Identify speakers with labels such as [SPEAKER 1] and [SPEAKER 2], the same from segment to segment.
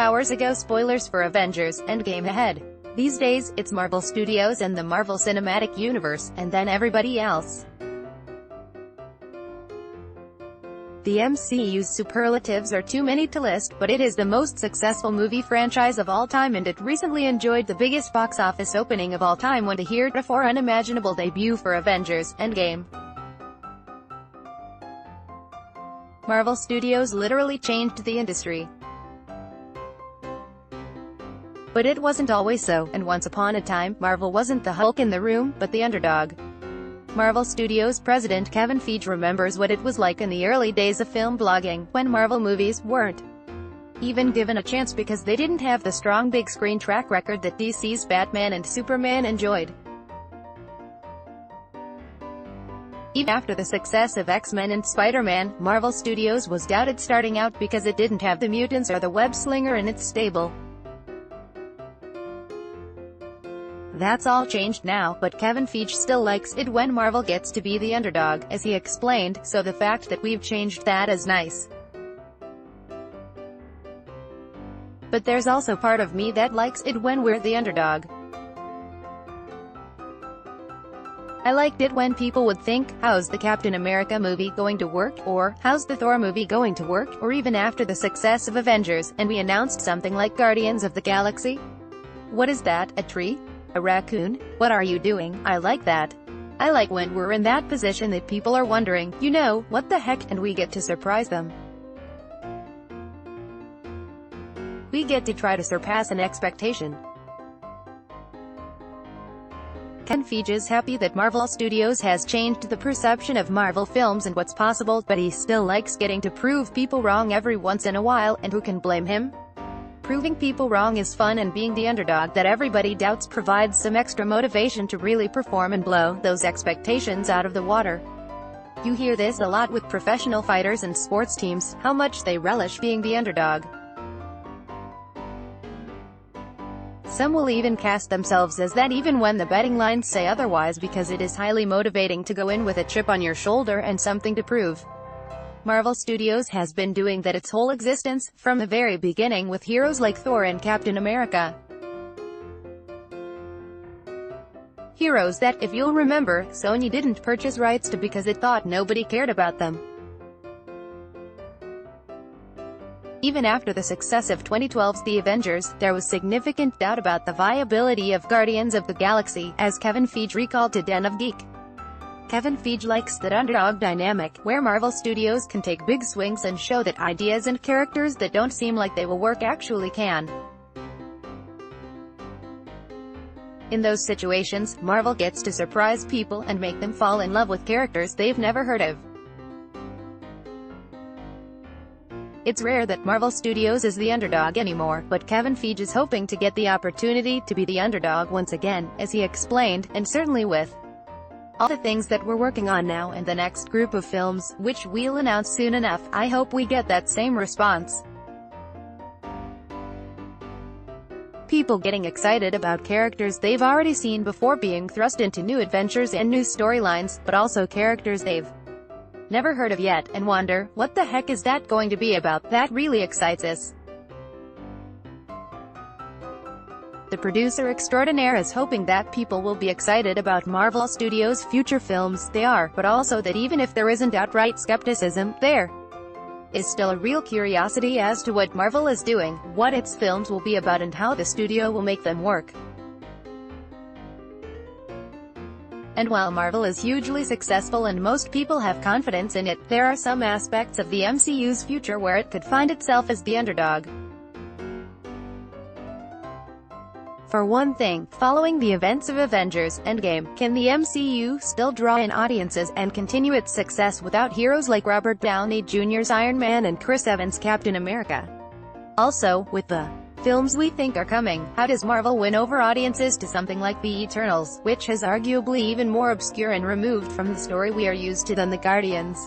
[SPEAKER 1] hours ago. Spoilers for Avengers: Endgame ahead. These days, it's Marvel Studios and the Marvel Cinematic Universe, and then everybody else. The MCU's superlatives are too many to list, but it is the most successful movie franchise of all time, and it recently enjoyed the biggest box office opening of all time when the heretofore-unimaginable debut for Avengers: Endgame. Marvel Studios literally changed the industry. But it wasn't always so, and once upon a time, Marvel wasn't the Hulk in the room, but the underdog. Marvel Studios president Kevin Feige remembers what it was like in the early days of film blogging, when Marvel movies weren't even given a chance because they didn't have the strong big screen track record that DC's Batman and Superman enjoyed. Even after the success of X-Men and Spider-Man, Marvel Studios was doubted starting out because it didn't have the mutants or the web-slinger in its stable. That's all changed now, but Kevin Feige still likes it when Marvel gets to be the underdog, as he explained, so the fact that we've changed that is nice. But there's also part of me that likes it when we're the underdog. I liked it when people would think, how's the Captain America movie going to work, or how's the Thor movie going to work, or even after the success of Avengers, and we announced something like Guardians of the Galaxy. What is that, a tree? A raccoon? What are you doing? I like that. I like when we're in that position that people are wondering, you know, what the heck, and we get to surprise them. We get to try to surpass an expectation. Kevin Feige is happy that Marvel Studios has changed the perception of Marvel films and what's possible, but he still likes getting to prove people wrong every once in a while, and who can blame him? Proving people wrong is fun, and being the underdog that everybody doubts provides some extra motivation to really perform and blow those expectations out of the water. You hear this a lot with professional fighters and sports teams, how much they relish being the underdog. Some will even cast themselves as that even when the betting lines say otherwise, because it is highly motivating to go in with a chip on your shoulder and something to prove. Marvel Studios has been doing that its whole existence, from the very beginning, with heroes like Thor and Captain America. Heroes that, if you'll remember, Sony didn't purchase rights to because it thought nobody cared about them. Even after the success of 2012's The Avengers, there was significant doubt about the viability of Guardians of the Galaxy, as Kevin Feige recalled to Den of Geek. Kevin Feige likes that underdog dynamic, where Marvel Studios can take big swings and show that ideas and characters that don't seem like they will work actually can. In those situations, Marvel gets to surprise people and make them fall in love with characters they've never heard of. It's rare that Marvel Studios is the underdog anymore, but Kevin Feige is hoping to get the opportunity to be the underdog once again, as he explained, and certainly with all the things that we're working on now and the next group of films, which we'll announce soon enough, I hope we get that same response. People getting excited about characters they've already seen before being thrust into new adventures and new storylines, but also characters they've never heard of yet, and wonder, what the heck is that going to be about? That really excites us. The producer extraordinaire is hoping that people will be excited about Marvel Studios' future films. They are, but also that even if there isn't outright skepticism, there is still a real curiosity as to what Marvel is doing, what its films will be about, and how the studio will make them work. And while Marvel is hugely successful and most people have confidence in it, there are some aspects of the MCU's future where it could find itself as the underdog. For one thing, following the events of Avengers: Endgame, can the MCU still draw in audiences and continue its success without heroes like Robert Downey Jr.'s Iron Man and Chris Evans' Captain America? Also, with the films we think are coming, how does Marvel win over audiences to something like The Eternals, which is arguably even more obscure and removed from the story we are used to than the Guardians?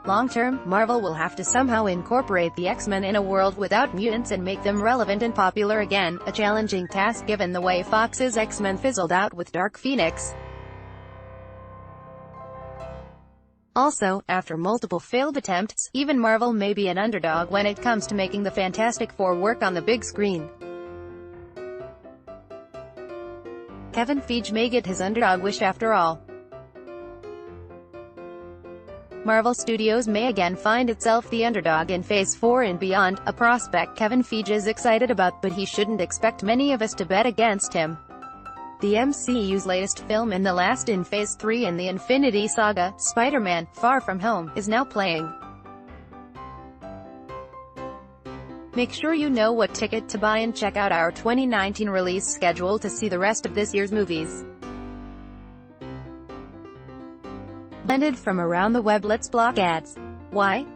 [SPEAKER 1] Long-term, Marvel will have to somehow incorporate the X-Men in a world without mutants and make them relevant and popular again, a challenging task given the way Fox's X-Men fizzled out with Dark Phoenix. Also, after multiple failed attempts, even Marvel may be an underdog when it comes to making the Fantastic Four work on the big screen. Kevin Feige may get his underdog wish after all. Marvel Studios may again find itself the underdog in Phase 4 and beyond, a prospect Kevin Feige is excited about, but he shouldn't expect many of us to bet against him. The MCU's latest film and the last in Phase 3 in the Infinity Saga, Spider-Man: Far From Home, is now playing. Make sure you know what ticket to buy and check out our 2019 release schedule to see the rest of this year's movies. Blended from around the web. Let's block ads. Why?